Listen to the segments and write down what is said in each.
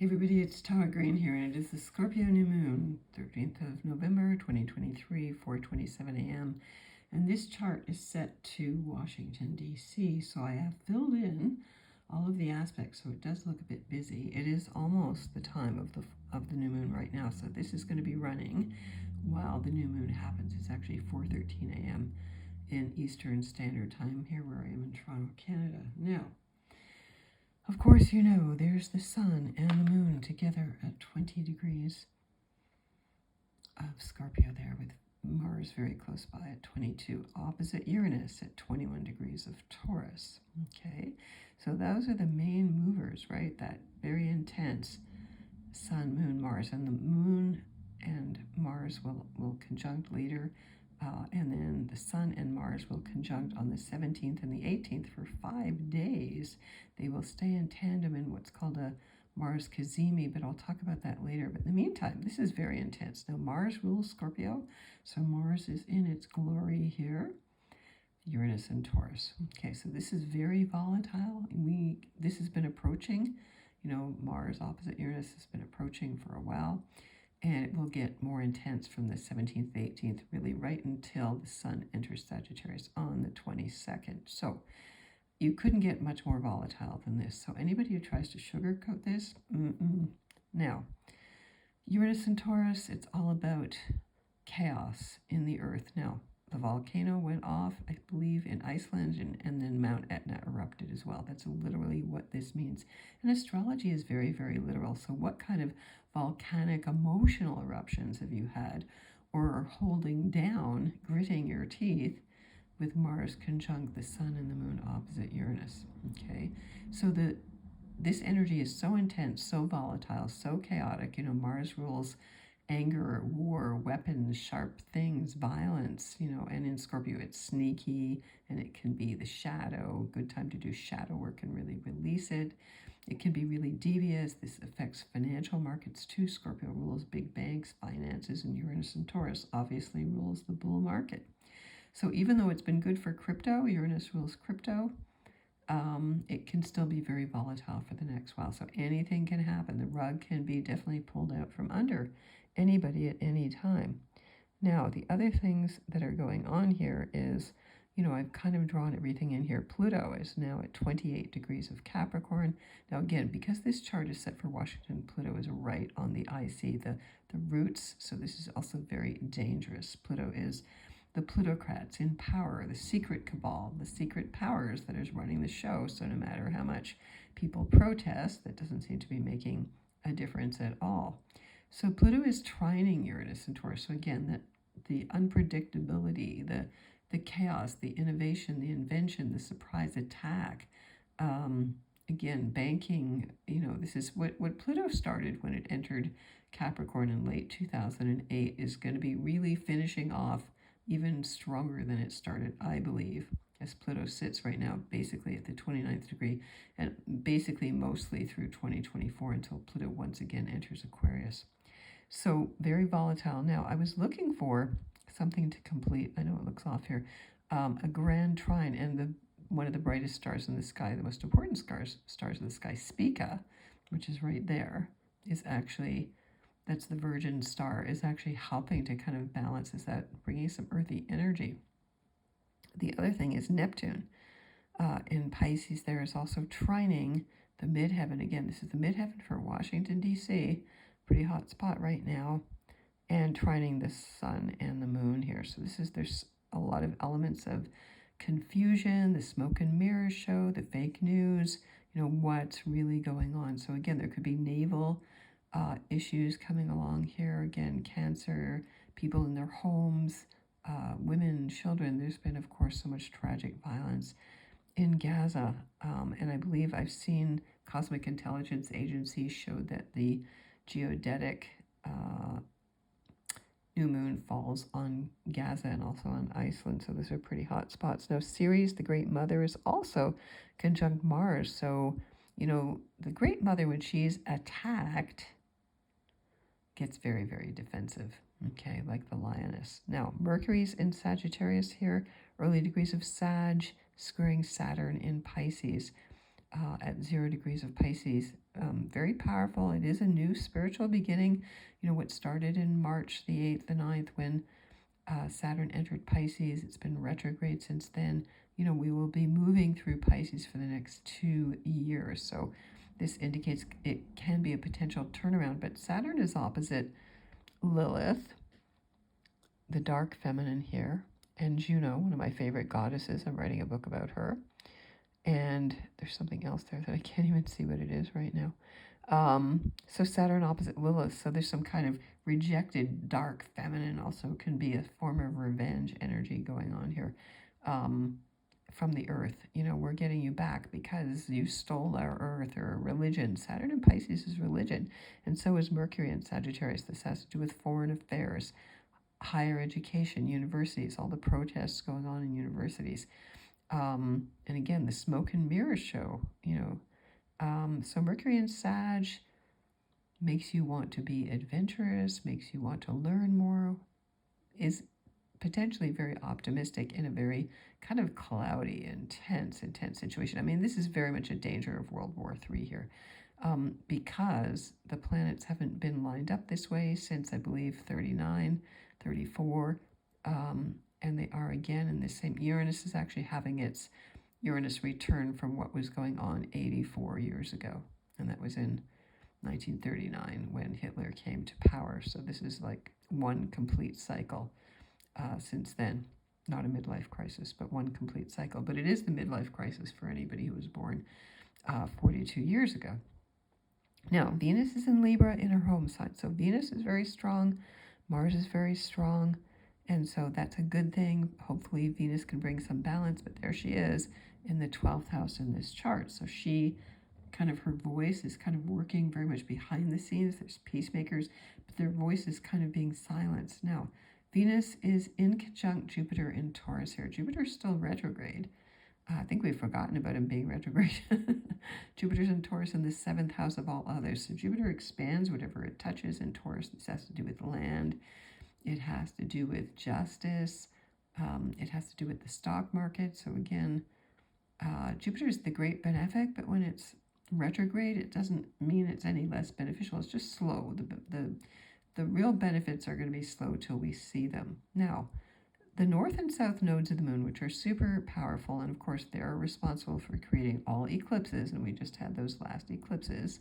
Hey everybody, it's Tara Green here, and it is the Scorpio New Moon, 13th of November, 2023, 4:27 a.m. And this chart is set to Washington, D.C., so I have filled in all of the aspects, so it does look a bit busy. It is almost the time of the new moon right now, so this is going to be running while the new moon happens. It's actually 4:13 a.m. in Eastern Standard Time here where I am in Toronto, Canada. Now, of course, you know, there's the sun and the moon together at 20 degrees of Scorpio there, with Mars very close by at 22, opposite Uranus at 21 degrees of Taurus. Okay, so those are the main movers, right? That very intense sun, moon, Mars, and the moon and Mars will conjunct later. And then the sun and Mars will conjunct on the 17th and the 18th for 5 days. They will stay in tandem in what's called a Mars cazimi, but I'll talk about that later. But in the meantime, this is very intense. Now, Mars rules Scorpio, so Mars is in its glory here. Uranus and Taurus. Okay, so this is very volatile. This has been approaching, Mars opposite Uranus has been approaching for a while. And it will get more intense from the 17th to 18th, really right until the sun enters Sagittarius on the 22nd. So you couldn't get much more volatile than this. So anybody who tries to sugarcoat this, Now, Uranus and Taurus, it's all about chaos in the earth. Now, the volcano went off, I believe, in Iceland, and then Mount Etna erupted as well. That's literally what this means. And astrology is very, very literal. So what kind of volcanic emotional eruptions have you had, or are holding down, gritting your teeth with Mars conjunct the sun and the moon opposite Uranus? Okay, so this energy is so intense, so volatile, so chaotic. Mars rules anger, war, weapons, sharp things, violence, and in Scorpio it's sneaky, and it can be the shadow, good time to do shadow work and really release it. It can be really devious. This affects financial markets too. Scorpio rules big banks, finances, and Uranus and Taurus obviously rules the bull market. So even though it's been good for crypto, Uranus rules crypto, it can still be very volatile for the next while. So anything can happen. The rug can be definitely pulled out from under anybody at any time. Now, the other things that are going on here is, I've kind of drawn everything in here. Pluto is now at 28 degrees of Capricorn. Now, again, because this chart is set for Washington, Pluto is right on the IC, the roots. So this is also very dangerous. Pluto is the plutocrats in power, the secret cabal, the secret powers that is running the show. So no matter how much people protest, that doesn't seem to be making a difference at all. So Pluto is trining Uranus and Taurus. So again, the unpredictability, the chaos, the innovation, the invention, the surprise attack. Again, banking, this is what Pluto started when it entered Capricorn in late 2008 is going to be really finishing off even stronger than it started, I believe, as Pluto sits right now basically at the 29th degree and basically mostly through 2024 until Pluto once again enters Aquarius. So very volatile. Now, I was looking for something to complete. I know it looks off here. A grand trine, and one of the brightest stars in the sky, the most important stars in the sky, Spica, which is right there, is actually, that's the Virgin star, is actually helping to kind of balance, is that bringing some earthy energy. The other thing is Neptune in Pisces. There is also trining the midheaven. Again, this is the midheaven for Washington, D.C., pretty hot spot right now, and trining the sun and the moon here. So there's a lot of elements of confusion, the smoke and mirrors show, the fake news, what's really going on. So again, there could be naval issues coming along here. Again, Cancer, people in their homes, women, children. There's been, of course, so much tragic violence in Gaza. And I believe I've seen cosmic intelligence agencies showed that the geodetic new moon falls on Gaza and also on Iceland. So those are pretty hot spots. Now, Ceres, the Great Mother, is also conjunct Mars. So, the Great Mother, when she's attacked, gets very, very defensive, okay, like the lioness. Now, Mercury's in Sagittarius here, early degrees of Sag, squaring Saturn in Pisces at 0 degrees of Pisces. very powerful. It is a new spiritual beginning. What started in March the 8th, the 9th, when Saturn entered Pisces. It's been retrograde since then. We will be moving through Pisces for the next 2 years. So this indicates it can be a potential turnaround. But Saturn is opposite Lilith, the dark feminine here, and Juno, one of my favorite goddesses. I'm writing a book about her. And there's something else there that I can't even see what it is right now. So Saturn opposite Lilith. So there's some kind of rejected dark feminine, also can be a form of revenge energy going on here from the earth. We're getting you back because you stole our earth, or religion. Saturn in Pisces is religion. And so is Mercury in Sagittarius. This has to do with foreign affairs, higher education, universities, all the protests going on in universities. And again, the smoke and mirrors show, so Mercury in Sag makes you want to be adventurous, makes you want to learn more, is potentially very optimistic in a very kind of cloudy, intense situation. I mean, this is very much a danger of World War III here, because the planets haven't been lined up this way since, I believe, 39, 34, and they are again in the same. Uranus is actually having its Uranus return from what was going on 84 years ago. And that was in 1939 when Hitler came to power. So this is like one complete cycle since then. Not a midlife crisis, but one complete cycle. But it is the midlife crisis for anybody who was born 42 years ago. Now, Venus is in Libra in her home sign. So Venus is very strong. Mars is very strong. And so that's a good thing. Hopefully Venus can bring some balance, but there she is in the 12th house in this chart. So she her voice is kind of working very much behind the scenes. There's peacemakers, but their voice is kind of being silenced. Now, Venus is in conjunct Jupiter in Taurus here. Jupiter's still retrograde. I think we've forgotten about him being retrograde. Jupiter's in Taurus in the 7th house of all others. So Jupiter expands whatever it touches in Taurus. This has to do with land. It has to do with justice. It has to do with the stock market. So again, Jupiter is the great benefic, but when it's retrograde, it doesn't mean it's any less beneficial. It's just slow. The real benefits are going to be slow till we see them. Now, the north and south nodes of the moon, which are super powerful, and of course they're responsible for creating all eclipses, and we just had those last eclipses.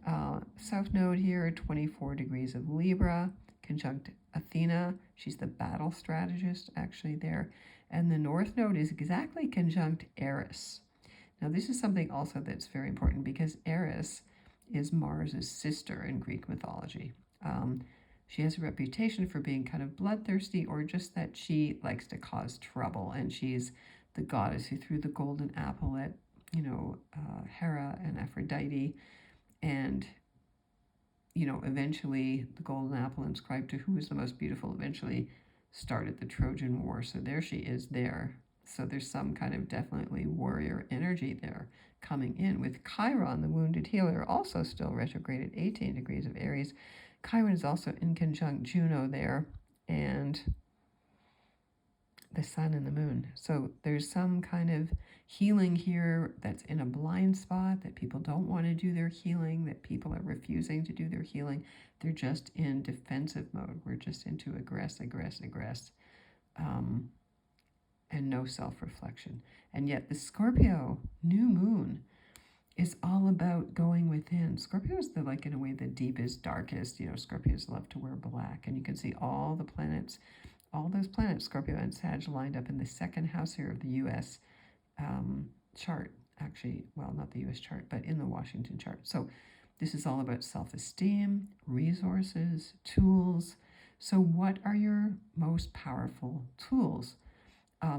South node here, 24 degrees of Libra, conjunct Athena. She's the battle strategist actually there. And the north node is exactly conjunct Eris. Now this is something also that's very important because Eris is Mars's sister in Greek mythology. She has a reputation for being kind of bloodthirsty, or just that she likes to cause trouble. And she's the goddess who threw the golden apple at, Hera and Aphrodite. And eventually the golden apple, inscribed to who was the most beautiful, eventually started the Trojan War. So there she is there. So there's some kind of definitely warrior energy there coming in, with Chiron, the wounded healer, also still retrograde at 18 degrees of Aries. Chiron is also in conjunct Juno there, and the sun and the moon. So there's some kind of healing here that's in a blind spot, that people don't want to do their healing, that people are refusing to do their healing. They're just in defensive mode. We're just into aggress, and no self-reflection. And yet the Scorpio New Moon is all about going within. Scorpio is in a way, the deepest, darkest. Scorpios love to wear black. And you can see all the planets, all those planets, Scorpio and Sag, lined up in the second house here of the U.S. Chart. Actually, well, not the U.S. chart, but in the Washington chart. So this is all about self-esteem, resources, tools. So what are your most powerful tools?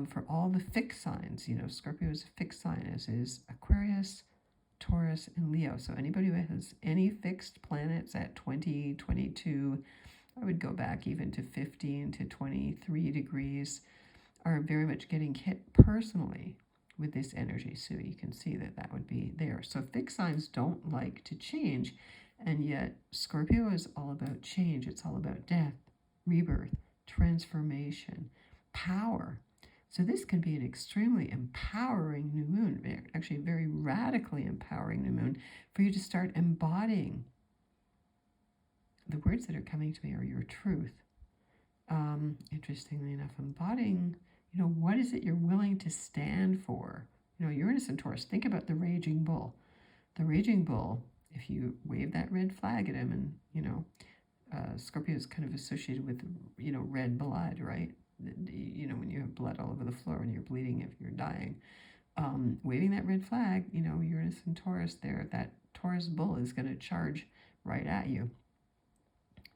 For all the fixed signs, Scorpio is a fixed sign, as is Aquarius, Taurus, and Leo. So anybody who has any fixed planets at 20, 22, I would go back even to 15 to 23 degrees, are very much getting hit personally with this energy. So you can see that would be there. So fixed signs don't like to change. And yet Scorpio is all about change. It's all about death, rebirth, transformation, power. So this can be an extremely empowering new moon, actually very radically empowering new moon, for you to start embodying. The words that are coming to me are your truth. Interestingly enough, embodying, what is it you're willing to stand for? Uranus and Taurus, think about the raging bull. The raging bull, if you wave that red flag at him, and, Scorpio is kind of associated with, red blood, right? When you have blood all over the floor and you're bleeding if you're dying. Waving that red flag, Uranus and Taurus there, that Taurus bull is going to charge right at you.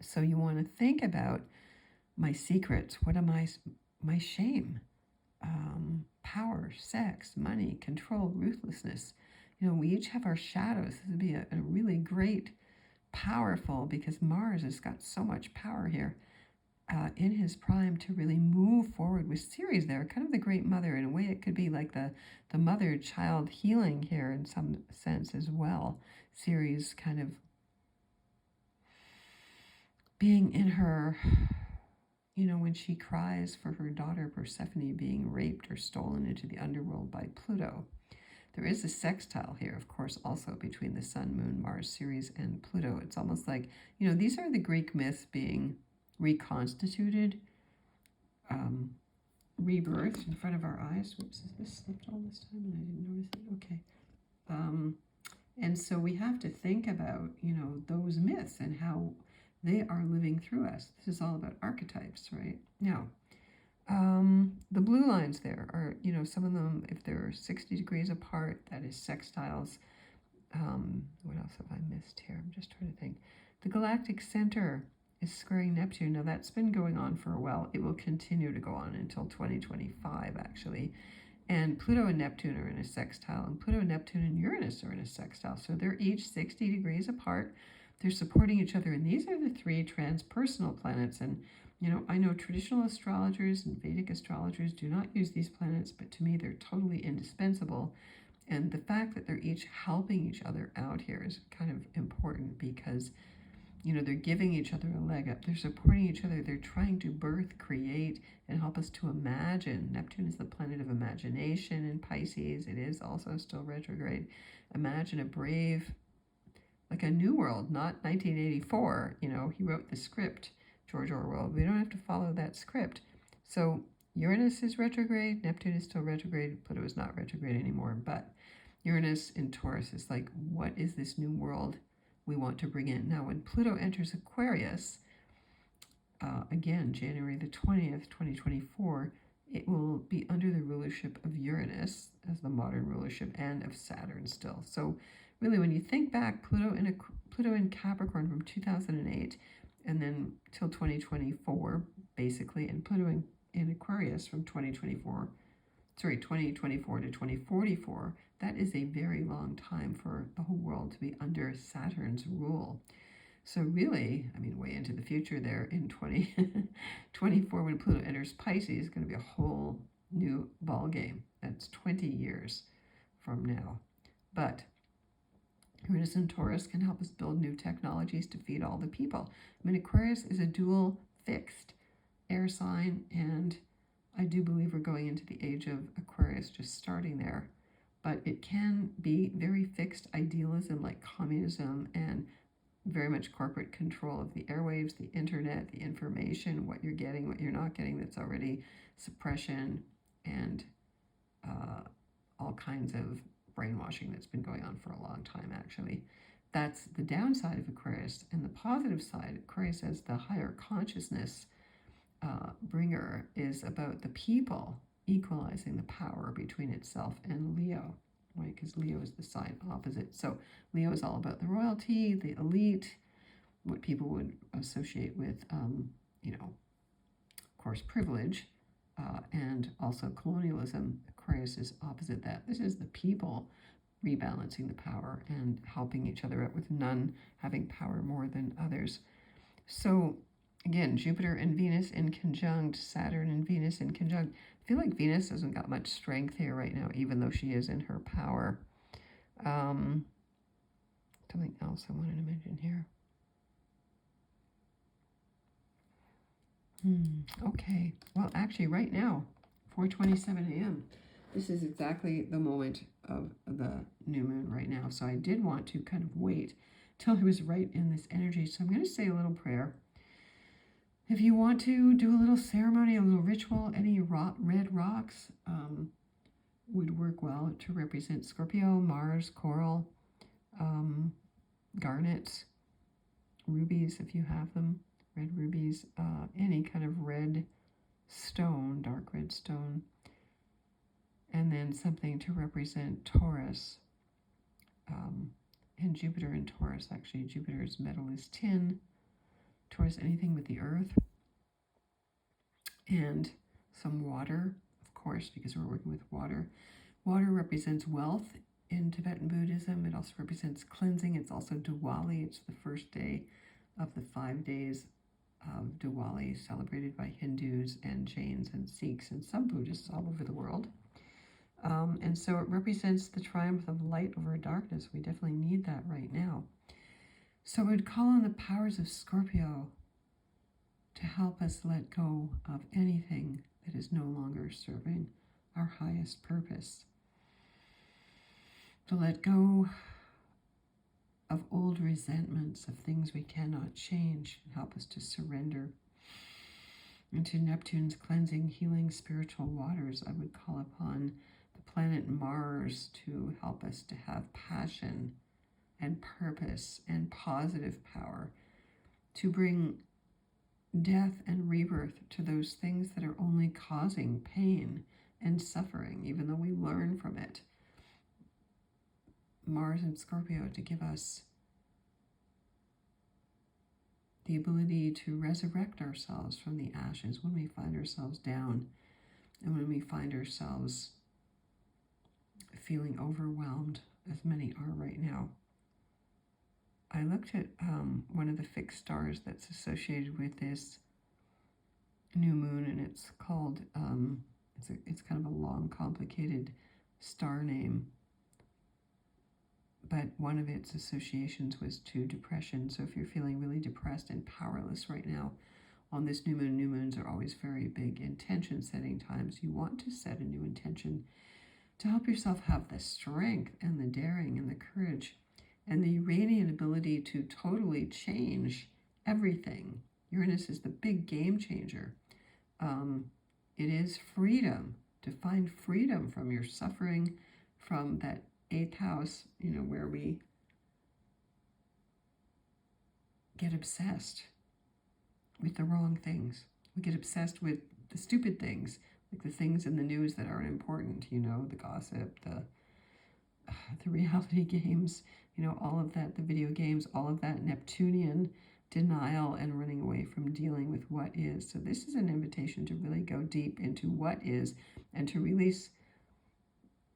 So you want to think about my secrets. What am my shame? Power, sex, money, control, ruthlessness. We each have our shadows. This would be a really great, powerful, because Mars has got so much power here in his prime to really move forward with Ceres there, kind of the great mother. In a way, it could be like the mother-child healing here in some sense as well. Ceres kind of being in her, when she cries for her daughter Persephone being raped or stolen into the underworld by Pluto. There is a sextile here, of course, also between the Sun, Moon, Mars, Ceres, and Pluto. It's almost like, these are the Greek myths being reconstituted, rebirthed in front of our eyes. Whoops, has this slipped all this time and I didn't notice it? Okay. And so we have to think about, those myths and how they are living through us. This is all about archetypes, right? Now, the blue lines there are, some of them, if they're 60 degrees apart, that is sextiles. What else have I missed here? I'm just trying to think. The galactic center is squaring Neptune. Now, that's been going on for a while. It will continue to go on until 2025, actually. And Pluto and Neptune are in a sextile, and Pluto, Neptune, and Uranus are in a sextile. So they're each 60 degrees apart. They're supporting each other, and these are the three transpersonal planets. And I know traditional astrologers and Vedic astrologers do not use these planets, but to me they're totally indispensable. And the fact that they're each helping each other out here is kind of important, because they're giving each other a leg up. They're supporting each other. They're trying to birth, create, and help us to imagine. Neptune is the planet of imagination in Pisces. It is also still retrograde. Imagine a brave, like a new world, not 1984. He wrote the script, George Orwell. We don't have to follow that script. So Uranus is retrograde. Neptune is still retrograde. Pluto is not retrograde anymore. But Uranus in Taurus is like, what is this new world we want to bring in? Now, when Pluto enters Aquarius, again, January the 20th, 2024, it will be under the rulership of Uranus as the modern rulership, and of Saturn still. So really, when you think back, Pluto in Capricorn from 2008 and then till 2024, basically, and Pluto in Aquarius from 2024 to 2044, that is a very long time for the whole world to be under Saturn's rule. So really, way into the future there in 2024, when Pluto enters Pisces, is going to be a whole new ball game. That's 20 years from now. But Uranus and Taurus can help us build new technologies to feed all the people. Aquarius is a dual fixed air sign, and I do believe we're going into the age of Aquarius, just starting there. But it can be very fixed idealism like communism, and very much corporate control of the airwaves, the internet, the information, what you're getting, what you're not getting. That's already suppression and all kinds of brainwashing that's been going on for a long time, actually. That's the downside of Aquarius. And the positive side, Aquarius as the higher consciousness bringer, is about the people equalizing the power between itself and Leo, right? Because Leo is the sign opposite. So Leo is all about the royalty, the elite, what people would associate with, of course, privilege, and also colonialism. Aquarius is opposite that. This is the people rebalancing the power and helping each other out, with none having power more than others. So again, Jupiter and Venus in conjunct, Saturn and Venus in conjunct. I feel like Venus hasn't got much strength here right now, even though she is in her power. Something else I wanted to mention here. Okay, well, actually right now, 4:27 a.m. This is exactly the moment of the new moon right now. So I did want to kind of wait till I was right in this energy. So I'm going to say a little prayer. If you want to do a little ceremony, a little ritual, any red rocks would work well to represent Scorpio, Mars, coral, garnets, rubies if you have them, red rubies, any kind of red stone, dark red stone, and then something to represent Taurus, and Jupiter in Taurus. Actually, Jupiter's metal is tin. Taurus, anything with the earth, and some water, of course, because we're working with water. Water represents wealth in Tibetan Buddhism. It also represents cleansing. It's also Diwali. It's the first day of the 5 days of Diwali, celebrated by Hindus and Jains and Sikhs and some Buddhists all over the world. And so it represents the triumph of light over darkness. We definitely need that right now. So I would call on the powers of Scorpio to help us let go of anything that is no longer serving our highest purpose. To let go of old resentments, of things we cannot change, and help us to surrender. Into Neptune's cleansing, healing spiritual waters, I would call upon the planet Mars to help us to have passion and purpose and positive power, to bring death and rebirth to those things that are only causing pain and suffering, even though we learn from it. Mars and Scorpio to give us the ability to resurrect ourselves from the ashes when we find ourselves down and when we find ourselves feeling overwhelmed, as many are right now. I looked at one of the fixed stars that's associated with this new moon, and it's called, it's kind of a long, complicated star name, but one of its associations was to depression. So if you're feeling really depressed and powerless right now on this new moon, new moons are always very big intention setting times. You want to set a new intention to help yourself have the strength and the daring and the courage and the Uranian ability to totally change everything. Uranus is the big game changer. It is freedom, to find freedom from your suffering, from that 8th house, where we get obsessed with the wrong things. We get obsessed with the stupid things, like the things in the news that aren't important, the gossip, the reality games, all of that, the video games, all of that Neptunian denial and running away from dealing with what is. So this is an invitation to really go deep into what is and to release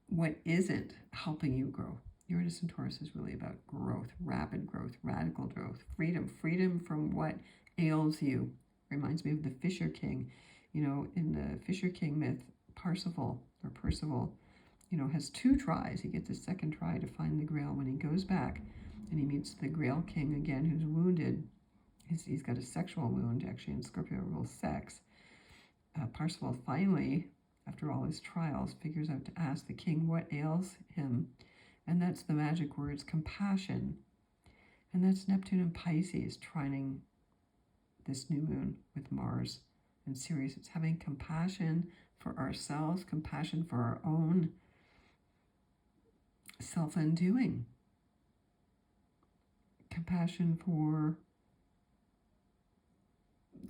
what isn't helping you grow. Uranus and Taurus is really about growth, rapid growth, radical growth, freedom from what ails you. Reminds me of the Fisher King. In the Fisher King myth, Percival, has 2 tries. He gets a second try to find the Grail when he goes back and he meets the Grail King again, who's wounded. He's got a sexual wound, actually, in Scorpio rules sex. Percival finally, after all his trials, figures out to ask the king what ails him. And that's the magic words, compassion. And that's Neptune and Pisces trining this new moon with Mars and Sirius. It's having compassion for ourselves, compassion for our own self-undoing, compassion for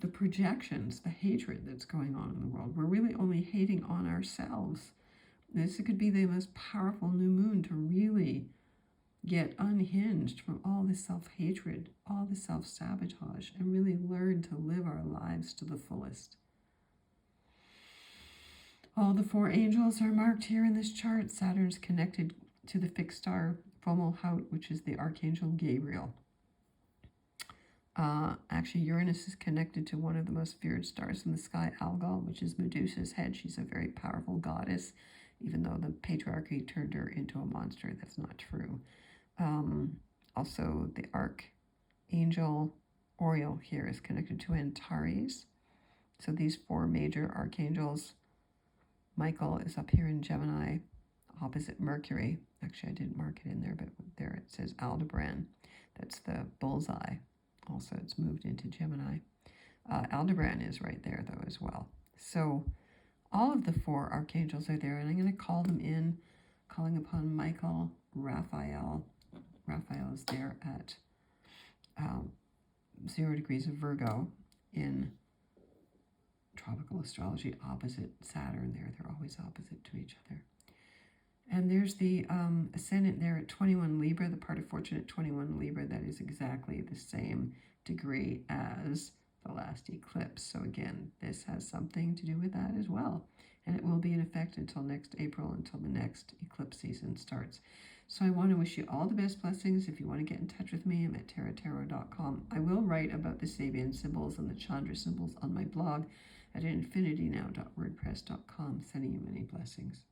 the projections, the hatred that's going on in the world. We're really only hating on ourselves. This could be the most powerful new moon to really get unhinged from all the self-hatred, all the self-sabotage, and really learn to live our lives to the fullest. All the 4 angels are marked here in this chart. Saturn's connected to the fixed star Fomalhaut, which is the Archangel Gabriel. Actually, Uranus is connected to one of the most feared stars in the sky, Algol, which is Medusa's head. She's a very powerful goddess, even though the patriarchy turned her into a monster. That's not true. Also, the Archangel Oriel here is connected to Antares. So these 4 major archangels Michael is up here in Gemini, opposite Mercury. Actually, I didn't mark it in there, but there it says Aldebaran. That's the bullseye. Also, it's moved into Gemini. Aldebaran is right there, though, as well. So all of the 4 archangels are there, and I'm going to call them in, calling upon Michael, Raphael. Raphael is there at 0 degrees of Virgo in tropical astrology, opposite Saturn there. They're always opposite to each other. And there's the ascendant there at 21 Libra, the part of fortune at 21 Libra. That is exactly the same degree as the last eclipse. So again, this has something to do with that as well. And it will be in effect until next April, until the next eclipse season starts. So I want to wish you all the best blessings. If you want to get in touch with me, I'm at tarottarot.com. I will write about the Sabian symbols and the Chandra symbols on my blog at infinitynow.wordpress.com. Sending you many blessings.